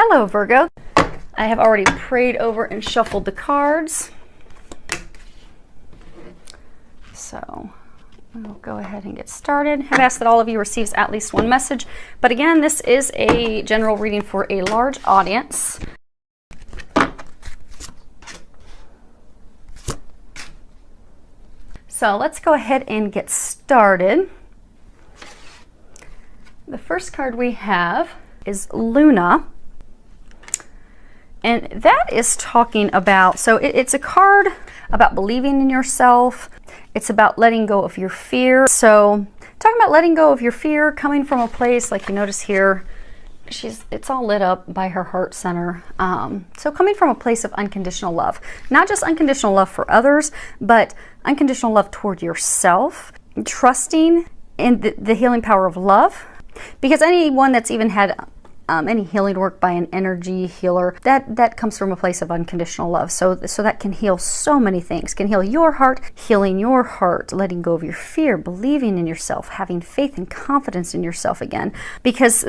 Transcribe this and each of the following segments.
Hello, Virgo. I have already prayed over and shuffled the cards. So we'll go ahead and get started. I've asked that all of you receives at least one message. But again, this is a general reading for a large audience. So let's go ahead and get started. The first card we have is Luna. And that is talking about, so it's a card about believing in yourself. It's about letting go of your fear. So talking about letting go of your fear, coming from a place, like you notice here, it's all lit up by her heart center. So coming from a place of unconditional love, not just unconditional love for others, but unconditional love toward yourself, trusting in the healing power of love. Because anyone that's even had any healing work by an energy healer, that comes from a place of unconditional love. So that can heal so many things. Can heal your heart, healing your heart, letting go of your fear, believing in yourself, having faith and confidence in yourself again. Because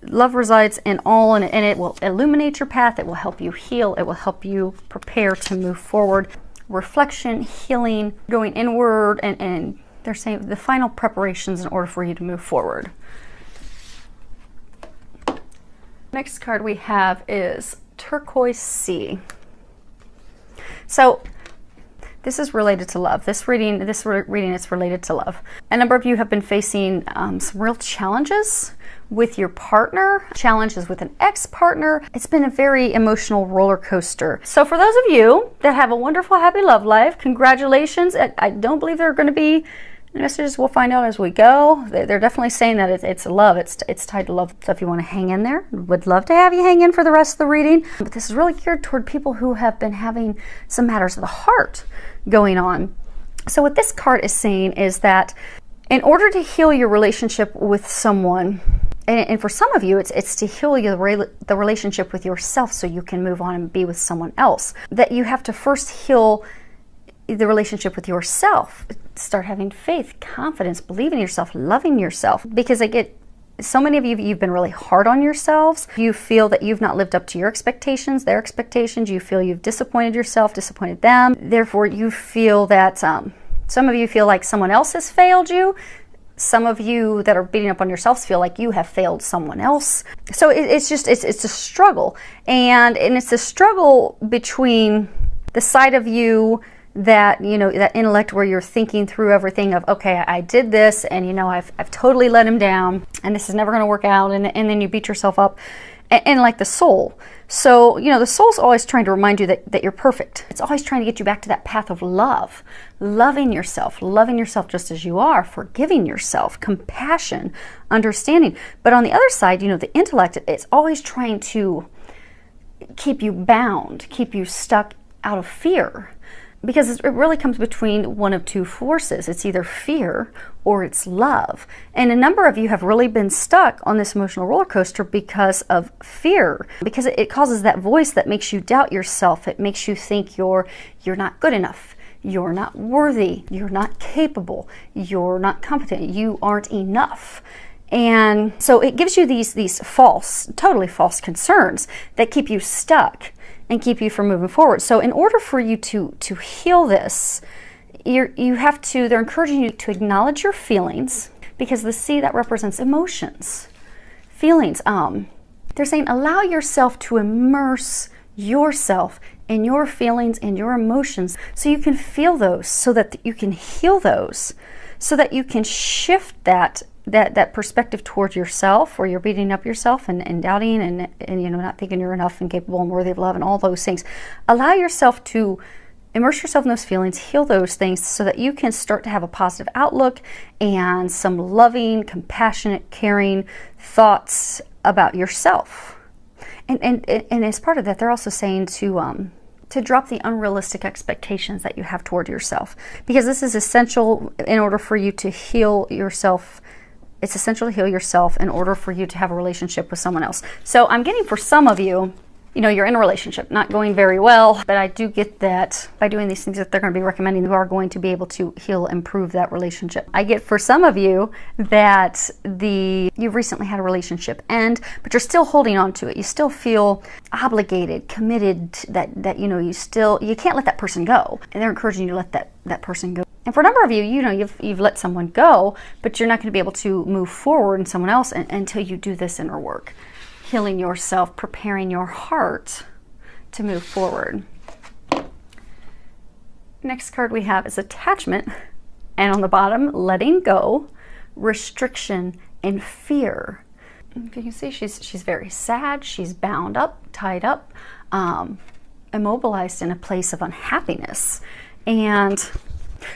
love resides in all, and it will illuminate your path. It will help you heal. It will help you prepare to move forward. Reflection, healing, going inward, and they're saying the final preparations in order for you to move forward. Next card we have is Turquoise Sea. So this is related to love. This reading is related to love. A number of you have been facing some real challenges with your partner, challenges with an ex-partner. It's been a very emotional roller coaster. So for those of you that have a wonderful, happy love life, congratulations. I don't believe there are going to be messages. We'll find out as we go. They're definitely saying that it's love. It's tied to love. So if you want to hang in there, would love to have you hang in for the rest of the reading. But this is really geared toward people who have been having some matters of the heart going on. So what this card is saying is that in order to heal your relationship with someone, and for some of you, it's to heal the relationship with yourself so you can move on and be with someone else, that you have to first heal the relationship with yourself. Start having faith, confidence, believing in yourself, loving yourself. Because so many of you've been really hard on yourselves. You feel that you've not lived up to your expectations, their expectations. You feel you've disappointed yourself, disappointed them. Therefore, you feel that some of you feel like someone else has failed you. Some of you that are beating up on yourselves feel like you have failed someone else. So it's a struggle. And it's a struggle between the side of you that, that intellect where you're thinking through everything of, okay, I did this, and I've totally let him down, and this is never going to work out, and then you beat yourself up, and like the soul. So the soul's always trying to remind you that you're perfect. It's always trying to get you back to that path of love, loving yourself just as you are, forgiving yourself, compassion, understanding. But on the other side, the intellect, it's always trying to keep you bound, keep you stuck out of fear. Because it really comes between one of two forces. It's either fear or it's love. And a number of you have really been stuck on this emotional roller coaster because of fear. Because it causes that voice that makes you doubt yourself. It makes you think you're not good enough. You're not worthy. You're not capable. You're not competent. You aren't enough. And so it gives you these false, totally false concerns that keep you stuck and keep you from moving forward. So in order for you to heal this, they're encouraging you to acknowledge your feelings, because the sea, that represents emotions, feelings. They're saying allow yourself to immerse yourself in your feelings and your emotions so you can feel those, so that you can heal those, so that you can shift that perspective towards yourself, where you're beating up yourself and doubting and not thinking you're enough and capable and worthy of love and all those things. Allow yourself to immerse yourself in those feelings, heal those things, so that you can start to have a positive outlook and some loving, compassionate, caring thoughts about yourself. And as part of that, they're also saying to drop the unrealistic expectations that you have toward yourself, because this is essential in order for you to heal yourself. It's essential to heal yourself in order for you to have a relationship with someone else. So I'm getting, for some of you, you're in a relationship, not going very well, but I do get that by doing these things that they're going to be recommending, you are going to be able to heal, improve that relationship. I get for some of you that you've recently had a relationship end, but you're still holding on to it. You still feel obligated, committed, that you can't let that person go, and they're encouraging you to let that person go. And for a number of you, you've let someone go, but you're not going to be able to move forward in someone else until you do this inner work. Healing yourself, preparing your heart to move forward. Next card we have is attachment, and on the bottom, letting go, restriction, and fear. You can see she's very sad, she's bound up, tied up, immobilized in a place of unhappiness. And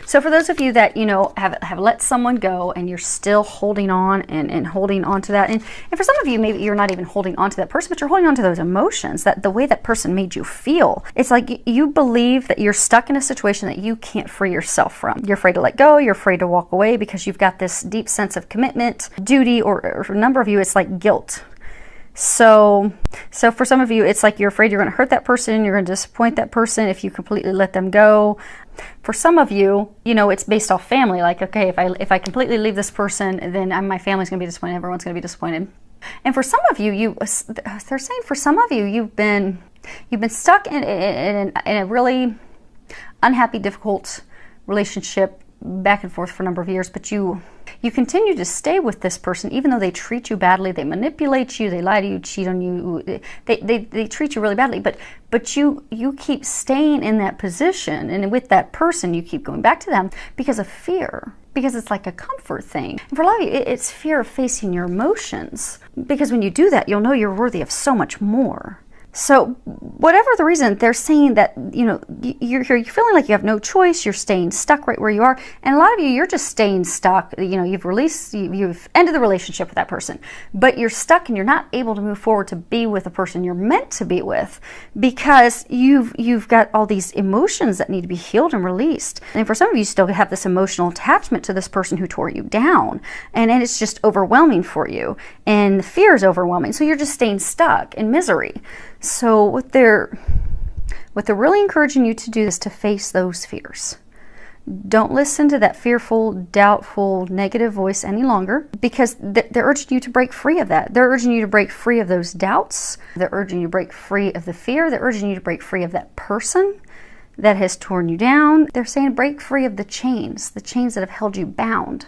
so for those of you that, have let someone go and you're still holding on and holding on to that, and for some of you, maybe you're not even holding on to that person, but you're holding on to those emotions, that the way that person made you feel. It's like you believe that you're stuck in a situation that you can't free yourself from. You're afraid to let go, you're afraid to walk away because you've got this deep sense of commitment, duty, or for a number of you, it's like guilt. So for some of you, it's like you're afraid you're going to hurt that person, you're going to disappoint that person if you completely let them go. For some of you, it's based off family. Like, okay, if I completely leave this person, then my family's going to be disappointed, everyone's going to be disappointed. And for some of you, they're saying for some of you, you've been stuck in a really unhappy, difficult relationship, back and forth for a number of years, but you continue to stay with this person even though they treat you badly, they manipulate you, they lie to you, cheat on you, they treat you really badly, but you keep staying in that position, and with that person you keep going back to them because of fear, because it's like a comfort thing. And for a lot of you, it's fear of facing your emotions, because when you do that, you'll know you're worthy of so much more. So whatever the reason, they're saying that, you're feeling like you have no choice, you're staying stuck right where you are. And a lot of you, you're just staying stuck. You've ended the relationship with that person, but you're stuck and you're not able to move forward to be with the person you're meant to be with, because you've got all these emotions that need to be healed and released. And for some of you, still have this emotional attachment to this person who tore you down, and it's just overwhelming for you, and the fear is overwhelming. So you're just staying stuck in misery. So what they're really encouraging you to do is to face those fears. Don't listen to that fearful, doubtful, negative voice any longer, because they're urging you to break free of that. They're urging you to break free of those doubts. They're urging you to break free of the fear. They're urging you to break free of that person that has torn you down. They're saying break free of the chains that have held you bound,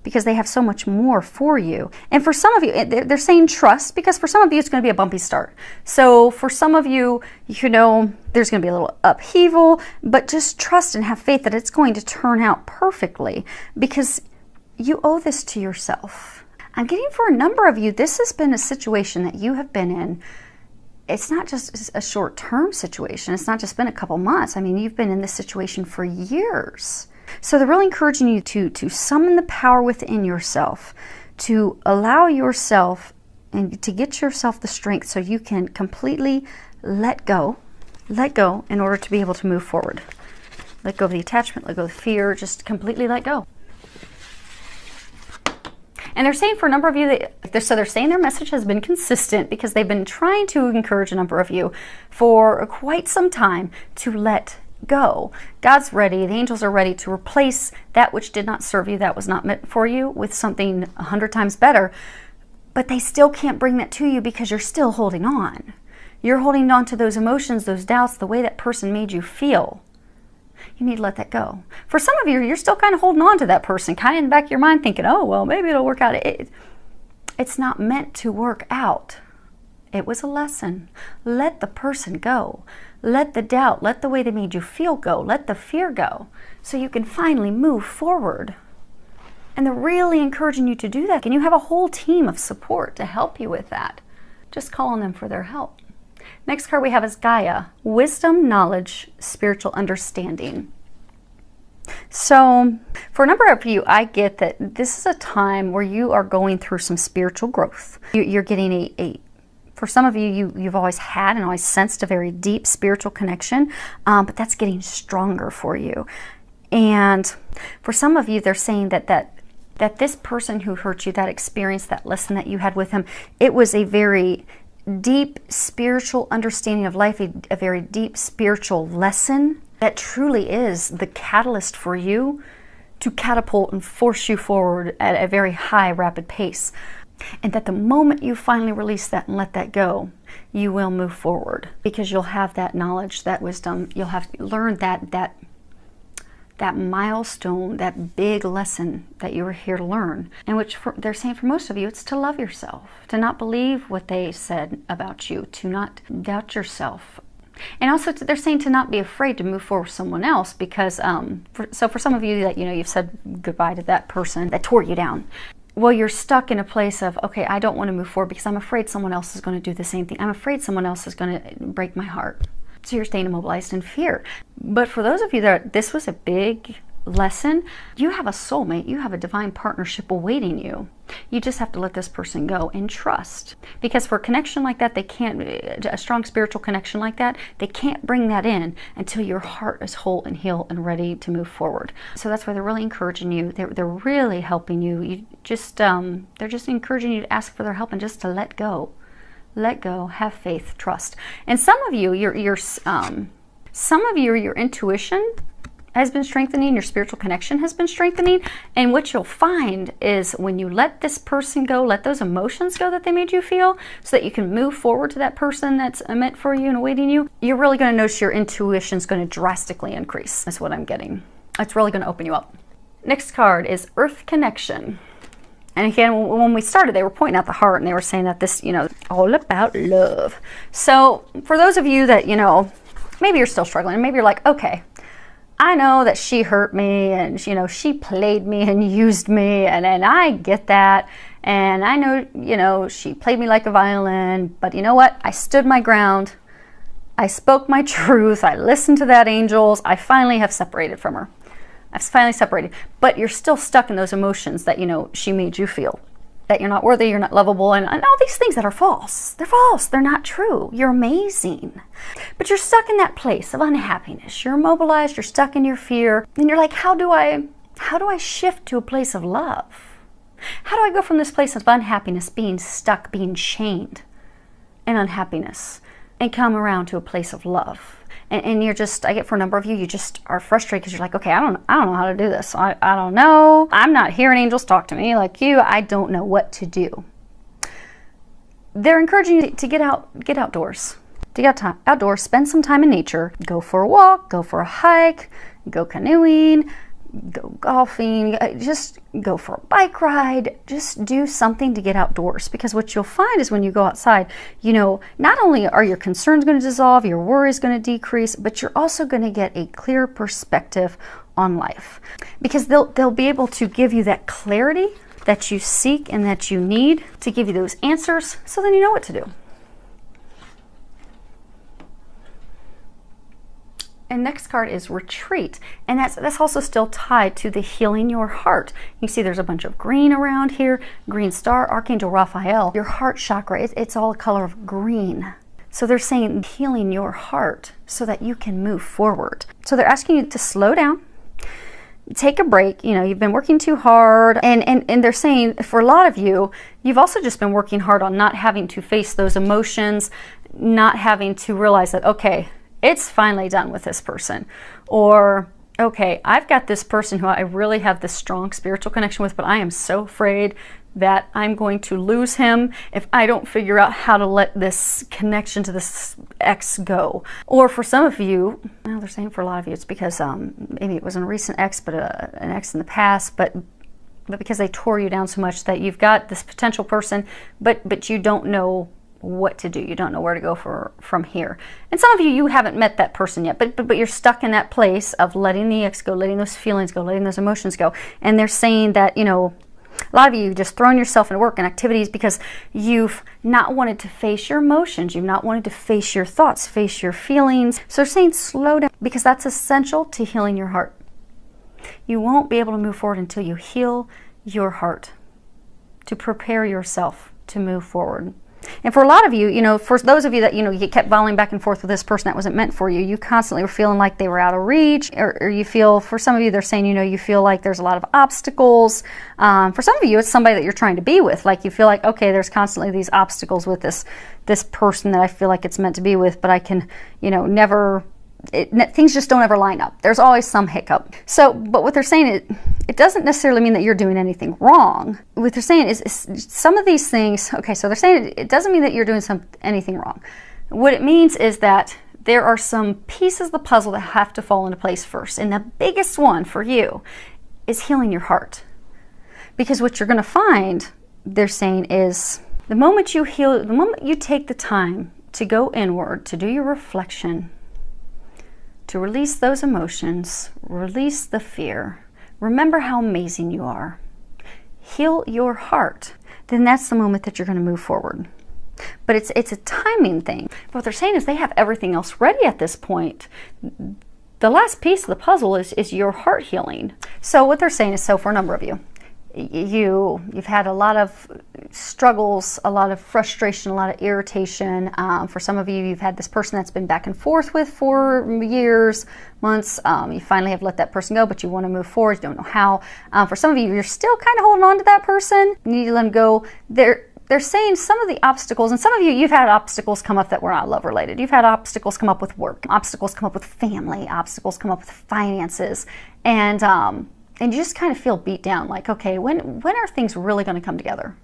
because they have so much more for you. And for some of you, they're saying trust, because for some of you, it's going to be a bumpy start. So for some of you, there's going to be a little upheaval, but just trust and have faith that it's going to turn out perfectly, because you owe this to yourself. I'm getting for a number of you, this has been a situation that you have been in. It's not just a short-term situation. It's not just been a couple months. I mean, you've been in this situation for years. So they're really encouraging you to summon the power within yourself, to allow yourself and to get yourself the strength so you can completely let go in order to be able to move forward. Let go of the attachment, let go of the fear, just completely let go. And they're saying for a number of you, they're saying their message has been consistent, because they've been trying to encourage a number of you for quite some time to let go. God's ready, the angels are ready to replace that which did not serve you, that was not meant for you, with something 100 times better. But they still can't bring that to you because you're still holding on. You're holding on to those emotions, those doubts, the way that person made you feel. You need to let that go. For some of you, you're still kind of holding on to that person, kind of in the back of your mind thinking, oh, well, maybe it'll work out. It's not meant to work out. It was a lesson. Let the person go. Let the doubt, let the way they made you feel go. Let the fear go, so you can finally move forward. And they're really encouraging you to do that. And you have a whole team of support to help you with that. Just call on them for their help. Next card we have is Gaia, wisdom, knowledge, spiritual understanding. So for a number of you, I get that this is a time where you are going through some spiritual growth. You're getting for some of you, you've always had and always sensed a very deep spiritual connection, but that's getting stronger for you. And for some of you, they're saying that this person who hurt you, that experience, that lesson that you had with him, it was a very deep spiritual understanding of life, a very deep spiritual lesson that truly is the catalyst for you to catapult and force you forward at a very high, rapid pace. And that the moment you finally release that and let that go, you will move forward, because you'll have that knowledge, that wisdom. You'll have learned that milestone, that big lesson that you were here to learn. And which they're saying for most of you, it's to love yourself, to not believe what they said about you, to not doubt yourself. And also they're saying to not be afraid to move forward with someone else, because for some of you that, you've said goodbye to that person that tore you down. Well, you're stuck in a place of, okay, I don't want to move forward because I'm afraid someone else is going to do the same thing. I'm afraid someone else is going to break my heart. So you're staying immobilized in fear. But for those of you that this was a big lesson, you have a soulmate, you have a divine partnership awaiting you. You just have to let this person go and trust. Because for a connection like that, a strong spiritual connection like that, they can't bring that in until your heart is whole and healed and ready to move forward. So that's why they're really encouraging you. They're really helping you. They're just encouraging you to ask for their help and just to let go. Let go, have faith, trust. And some of you, your intuition has been strengthening, your spiritual connection has been strengthening, and what you'll find is when you let this person go, let those emotions go that they made you feel, so that you can move forward to that person that's meant for you and awaiting you, you're really going to notice your intuition's going to drastically increase. That's what I'm getting. It's really going to open you up. Next card is Earth Connection. And again, when we started, they were pointing out the heart, and they were saying that this, all about love. So for those of you that, maybe you're still struggling, maybe you're like, okay, I know that she hurt me, and she played me and used me, and I get that, and I know, she played me like a violin, but you know what? I stood my ground. I spoke my truth. I listened to that angels. I finally have separated from her. I've finally separated, but you're still stuck in those emotions that, she made you feel. That you're not worthy, you're not lovable, and all these things that are false. They're false. They're not true. You're amazing. But you're stuck in that place of unhappiness. You're immobilized, you're stuck in your fear, and you're like, how do I shift to a place of love? How do I go from this place of unhappiness, being stuck, being chained in unhappiness, and come around to a place of love? And you're just, I get for a number of you, you just are frustrated because you're like, okay, I don't know how to do this. I don't know. I'm not hearing angels talk to me like you. I don't know what to do. They're encouraging you to get outdoors. To get outdoors, spend some time in nature. Go for a walk, go for a hike, go canoeing, go golfing, just go for a bike ride. Just do something to get outdoors, because what you'll find is when you go outside, not only are your concerns going to dissolve, your worries going to decrease, but you're also going to get a clear perspective on life, because they'll be able to give you that clarity that you seek and that you need to give you those answers, so then you know what to do. And next card is Retreat, and that's also still tied to the healing your heart. You see there's a bunch of green around here, green star, Archangel Raphael. Your heart chakra, it's all a color of green. So they're saying healing your heart so that you can move forward. So they're asking you to slow down, take a break. You've been working too hard, and they're saying for a lot of you, you've also just been working hard on not having to face those emotions, not having to realize that, okay, it's finally done with this person, or okay, I've got this person who I really have this strong spiritual connection with, but I am so afraid that I'm going to lose him if I don't figure out how to let this connection to this ex go. Or for some of you, well, they're saying for a lot of you, it's because maybe it wasn't a recent ex, but an ex in the past, but because they tore you down so much that you've got this potential person, but you don't know what to do. You don't know where to go from here. And some of you haven't met that person yet, but you're stuck in that place of letting the ex go, letting those feelings go, letting those emotions go. And they're saying that, a lot of you just thrown yourself into work and activities because you've not wanted to face your emotions. You've not wanted to face your thoughts, face your feelings. So they're saying slow down, because that's essential to healing your heart. You won't be able to move forward until you heal your heart, to prepare yourself to move forward. And for a lot of you, you know, for those of you that, you know, you kept volleying back and forth with this person that wasn't meant for you, you constantly were feeling like they were out of reach, or you feel, for some of you, they're saying, you know, you feel like there's a lot of obstacles. For some of you, it's somebody that you're trying to be with. Like you feel like, okay, there's constantly these obstacles with this person that I feel like it's meant to be with, but I can, you know, never... things just don't ever line up. There's always some hiccup. So, but what they're saying, it doesn't necessarily mean that you're doing anything wrong. What they're saying is some of these things, okay, so they're saying it doesn't mean that you're doing anything wrong. What it means is that there are some pieces of the puzzle that have to fall into place first. And the biggest one for you is healing your heart. Because what you're going to find, they're saying, is the moment you heal, the moment you take the time to go inward, to do your reflection, to release those emotions, release the fear, remember how amazing you are, heal your heart, then that's the moment that you're going to move forward. But it's a timing thing. What they're saying is they have everything else ready at this point. The last piece of the puzzle is your heart healing. So what they're saying is, so for a number of you, you've had a lot of struggles, a lot of frustration, a lot of irritation. For some of you, you've had this person that's been back and forth with for years, months. You finally have let that person go, but you want to move forward. You don't know how. For some of you, you're still kind of holding on to that person. You need to let them go. They're saying some of the obstacles, and some of you, you've had obstacles come up that were not love related. You've had obstacles come up with work, obstacles come up with family, obstacles come up with finances, and you just kind of feel beat down, like, okay, when are things really going to come together?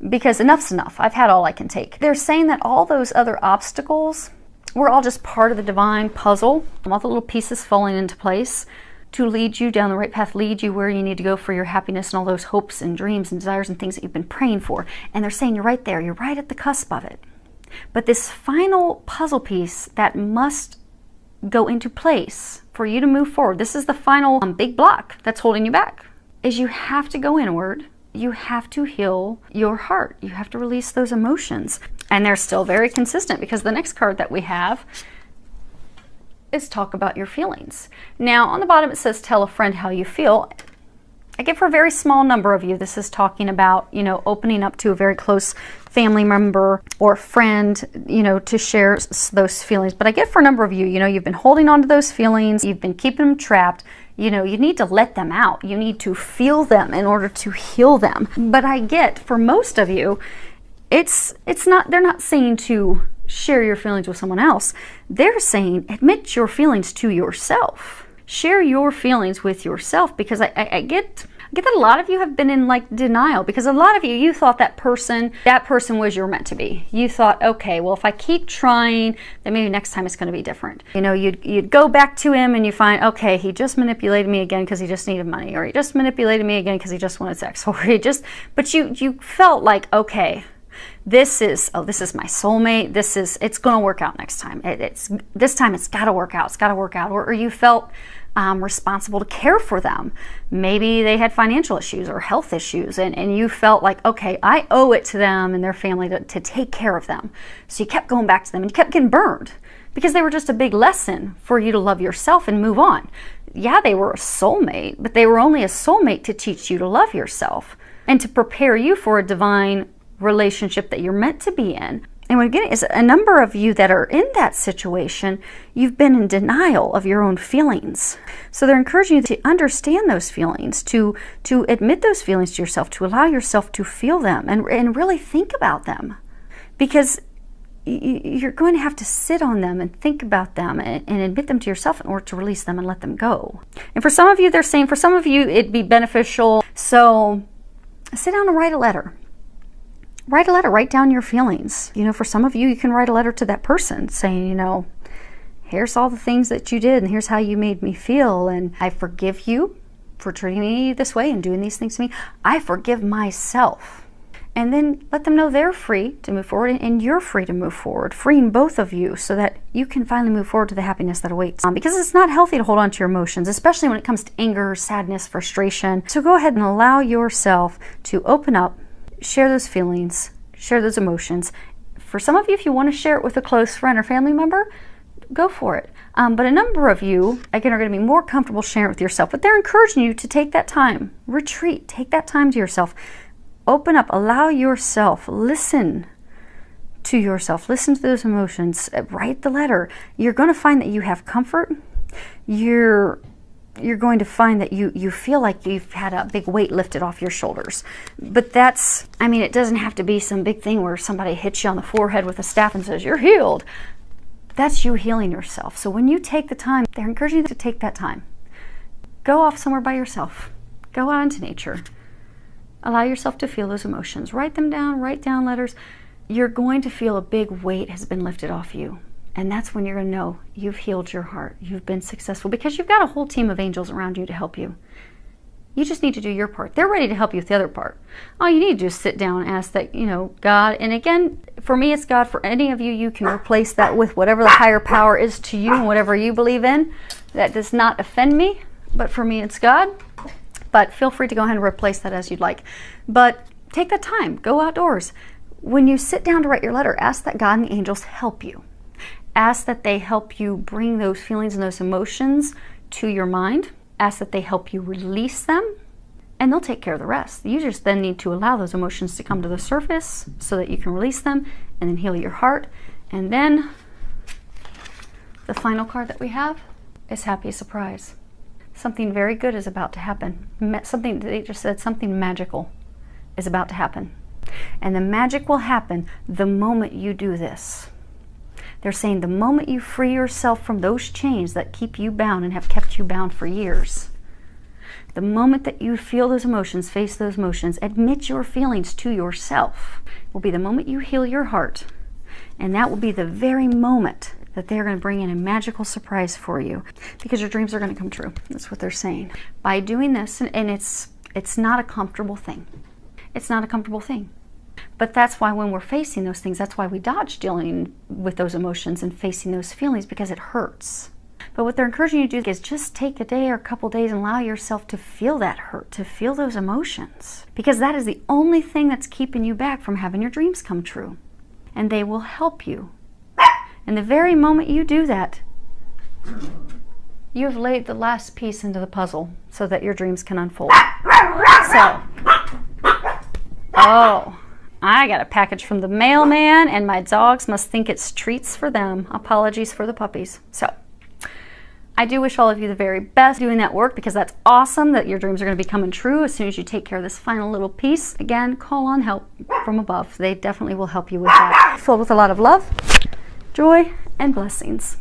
Because enough's enough. I've had all I can take. They're saying that all those other obstacles were all just part of the divine puzzle, all the little pieces falling into place to lead you down the right path, lead you where you need to go for your happiness and all those hopes and dreams and desires and things that you've been praying for. And they're saying you're right there. You're right at the cusp of it. But this final puzzle piece that must go into place for you to move forward, this is the final big block that's holding you back, is you have to go inward. You have to heal your heart. You have to release those emotions. And they're still very consistent, because the next card that we have is talk about your feelings. Now on the bottom it says tell a friend how you feel. I get for a very small number of you, this is talking about, you know, opening up to a very close family member or friend, you know, to share those feelings. But I get for a number of you, you know, you've been holding on to those feelings, you've been keeping them trapped. You know, you need to let them out. You need to feel them in order to heal them. But I get for most of you, it's not, they're not saying to share your feelings with someone else. They're saying admit your feelings to yourself. Share your feelings with yourself, because I get that a lot of you have been in like denial, because a lot of you thought that person was your meant to be. You thought, okay, well, if I keep trying, then maybe next time it's going to be different. You know, you'd go back to him and you find, okay, he just manipulated me again because he just needed money, or he just manipulated me again because he just wanted sex, or but you felt like, okay, this is my soulmate. It's going to work out next time. This time it's got to work out. It's got to work out. Or you felt responsible to care for them. Maybe they had financial issues or health issues, and you felt like, okay, I owe it to them and their family to take care of them. So you kept going back to them and you kept getting burned, because they were just a big lesson for you to love yourself and move on. Yeah, they were a soulmate, but they were only a soulmate to teach you to love yourself and to prepare you for a divine relationship that you're meant to be in. And what again is a number of you that are in that situation, you've been in denial of your own feelings. So they're encouraging you to understand those feelings, to admit those feelings to yourself, to allow yourself to feel them and really think about them. Because you're going to have to sit on them and think about them and admit them to yourself in order to release them and let them go. And for some of you, they're saying for some of you it'd be beneficial. So sit down and write a letter. Write a letter, write down your feelings. You know, for some of you, you can write a letter to that person saying, you know, here's all the things that you did and here's how you made me feel, and I forgive you for treating me this way and doing these things to me. I forgive myself. And then let them know they're free to move forward and you're free to move forward, freeing both of you so that you can finally move forward to the happiness that awaits. Because it's not healthy to hold on to your emotions, especially when it comes to anger, sadness, frustration. So go ahead and allow yourself to open up, share those feelings, share those emotions. For some of you, if you want to share it with a close friend or family member, go for it. But a number of you, again, are going to be more comfortable sharing it with yourself. But they're encouraging you to take that time, retreat, take that time to yourself. Open up, allow yourself, listen to yourself. Listen to those emotions. Write the letter. You're going to find that you have comfort. You're going to find that you feel like you've had a big weight lifted off your shoulders. But that's, I mean, it doesn't have to be some big thing where somebody hits you on the forehead with a staff and says, you're healed. That's you healing yourself. So when you take the time, they're encouraging you to take that time. Go off somewhere by yourself. Go out into nature. Allow yourself to feel those emotions. Write them down. Write down letters. You're going to feel a big weight has been lifted off you. And that's when you're going to know you've healed your heart. You've been successful because you've got a whole team of angels around you to help you. You just need to do your part. They're ready to help you with the other part. All you need to do is sit down and ask that, God, and again, for me, it's God. For any of you, you can replace that with whatever the higher power is to you and whatever you believe in. That does not offend me, but for me, it's God. But feel free to go ahead and replace that as you'd like. But take that time. Go outdoors. When you sit down to write your letter, ask that God and the angels help you. Ask that they help you bring those feelings and those emotions to your mind. Ask that they help you release them, and they'll take care of the rest. You just then need to allow those emotions to come to the surface so that you can release them and then heal your heart. And then the final card that we have is Happy Surprise. Something very good is about to happen. Something, they just said, something magical is about to happen. And the magic will happen the moment you do this. They're saying the moment you free yourself from those chains that keep you bound and have kept you bound for years, the moment that you feel those emotions, face those emotions, admit your feelings to yourself, will be the moment you heal your heart. And that will be the very moment that they're going to bring in a magical surprise for you, because your dreams are going to come true. That's what they're saying. By doing this, and it's not a comfortable thing. It's not a comfortable thing. But that's why when we're facing those things, that's why we dodge dealing with those emotions and facing those feelings, because it hurts. But what they're encouraging you to do is just take a day or a couple days and allow yourself to feel that hurt, to feel those emotions. Because that is the only thing that's keeping you back from having your dreams come true. And they will help you. And the very moment you do that, you've laid the last piece into the puzzle so that your dreams can unfold. So, I got a package from the mailman, and my dogs must think it's treats for them. Apologies for the puppies. So, I do wish all of you the very best doing that work, because that's awesome that your dreams are going to be coming true as soon as you take care of this final little piece. Again, call on help from above. They definitely will help you with that. Filled with a lot of love, joy, and blessings.